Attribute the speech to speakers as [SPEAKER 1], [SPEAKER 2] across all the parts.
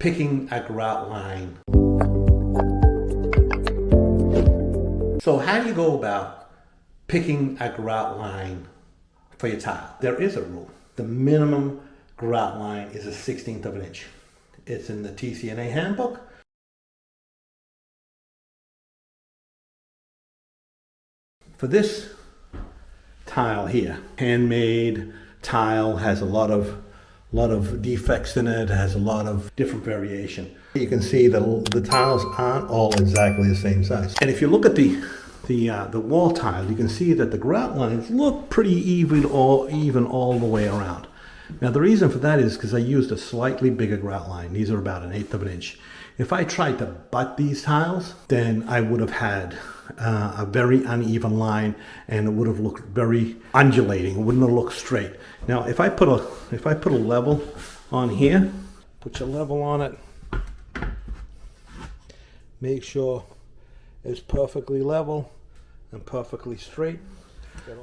[SPEAKER 1] picking a grout line. So how do you go about picking a grout line for your tile? There is a rule. The minimum grout line is a 1/16 of an inch. It's in the TCNA handbook. For this tile here, handmade tile, has a lot of defects in it, has a lot of different variation. You can see that the tiles aren't all exactly the same size. And if you look at the wall tile, you can see that the grout lines look pretty even all the way around. Now the reason for that is because I used a slightly bigger grout line. These are about 1/8 of an inch. If I tried to butt these tiles, then I would have had a very uneven line, and it would have looked very undulating. It wouldn't have looked straight. Now if I put a level on here, put your level on it, make sure it's perfectly level and perfectly straight.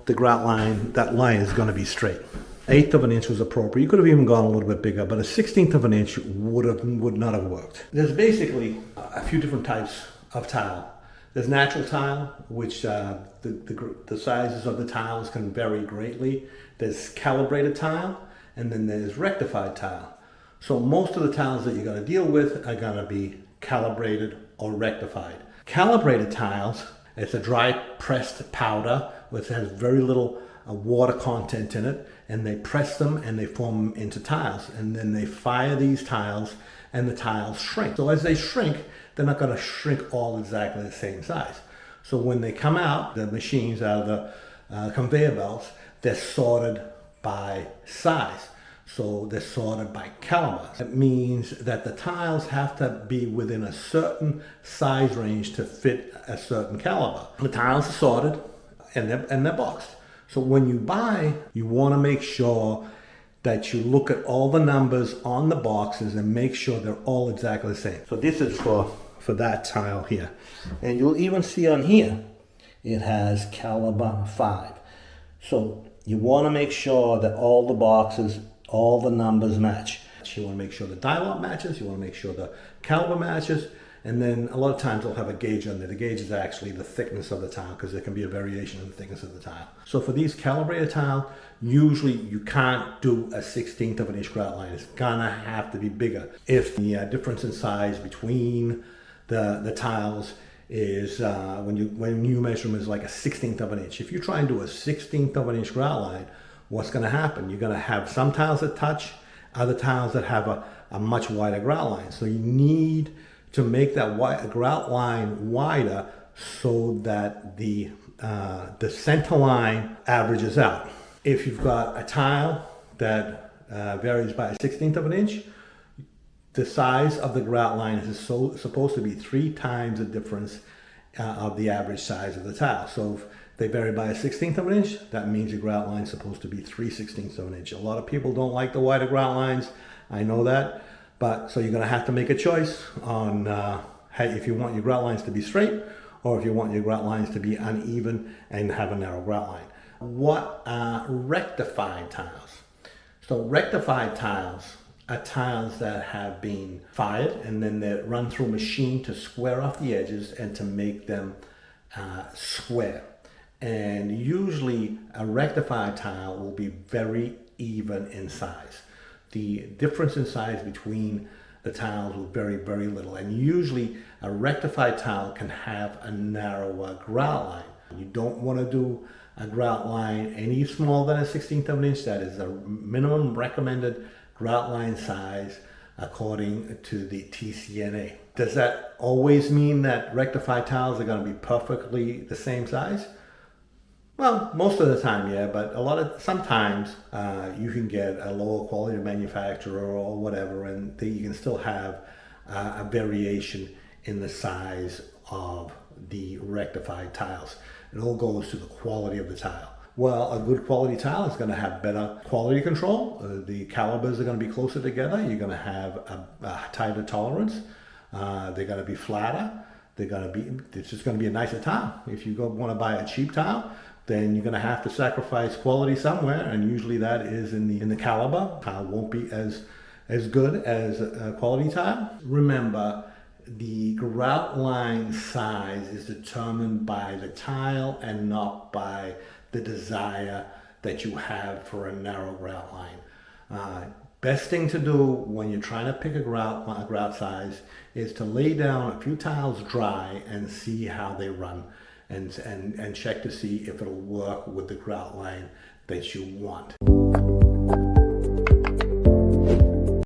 [SPEAKER 1] The grout line, that line is going to be straight. 1/8 of an inch was appropriate. You could have even gone a little bit bigger, but a 1/16 of an inch would not have worked. There's basically a few different types of tile. There's natural tile, which the sizes of the tiles can vary greatly. There's calibrated tile, and then there's rectified tile. So most of the tiles that you're going to deal with are going to be calibrated or rectified. Calibrated tiles, it's a dry pressed powder which has very little water content in it, and they press them and they form them into tiles, and then they fire these tiles and the tiles shrink. So as they shrink, they're not going to shrink all exactly the same size. So when they come out, the machines out of the conveyor belts, they're sorted by size. So they're sorted by caliber. It means that the tiles have to be within a certain size range to fit a certain caliber. The tiles are sorted and they're boxed. So when you buy, you want to make sure that you look at all the numbers on the boxes and make sure they're all exactly the same. So this is for that tile here. And you'll even see on here, it has caliber 5. So you want to make sure that all the boxes, all the numbers match. You want to make sure the dial-up matches, you want to make sure the caliber matches, and then a lot of times they'll have a gauge on there. The gauge is actually the thickness of the tile, because there can be a variation in the thickness of the tile. So for these calibrated tile, usually you can't do a 1/16 of an inch grout line. It's gonna have to be bigger. If the difference in size between the tiles is when you measure them is like a 1/16 of an inch. If you try and do a 1/16 of an inch grout line, what's gonna happen? You're gonna have some tiles that touch, other tiles that have a much wider grout line. So you need to make that grout line wider so that the center line averages out. If you've got a tile that varies by a 1/16 of an inch, the size of the grout line is supposed to be 3 times the difference of the average size of the tile. So if they vary by a 1/16 of an inch, that means your grout line is supposed to be 3/16 of an inch. A lot of people don't like the wider grout lines. I know that. But so you're going to have to make a choice on if you want your grout lines to be straight, or if you want your grout lines to be uneven and have a narrow grout line. What are rectified tiles? So rectified tiles are tiles that have been fired and then they're run through a machine to square off the edges and to make them square. And usually a rectified tile will be very even in size. The difference in size between the tiles will vary very little, and usually a rectified tile can have a narrower grout line. You don't want to do a grout line any smaller than a 1/16 of an inch. That is the minimum recommended grout line size according to the TCNA. Does that always mean that rectified tiles are going to be perfectly the same size? Well, most of the time, yeah, but sometimes you can get a lower quality manufacturer or whatever, and you can still have a variation in the size of the rectified tiles. It all goes to the quality of the tile. Well, a good quality tile is going to have better quality control. The calibers are going to be closer together. You're going to have a tighter tolerance. They're going to be flatter. It's just going to be a nicer tile. If you want to buy a cheap tile, then you're going to have to sacrifice quality somewhere, and usually that is in the caliber. Tile won't be as as good as a quality tile. Remember, the grout line size is determined by the tile and not by the desire that you have for a narrow grout line. Best thing to do when you're trying to pick a grout size is to lay down a few tiles dry and see how they run, and check to see if it'll work with the grout line that you want.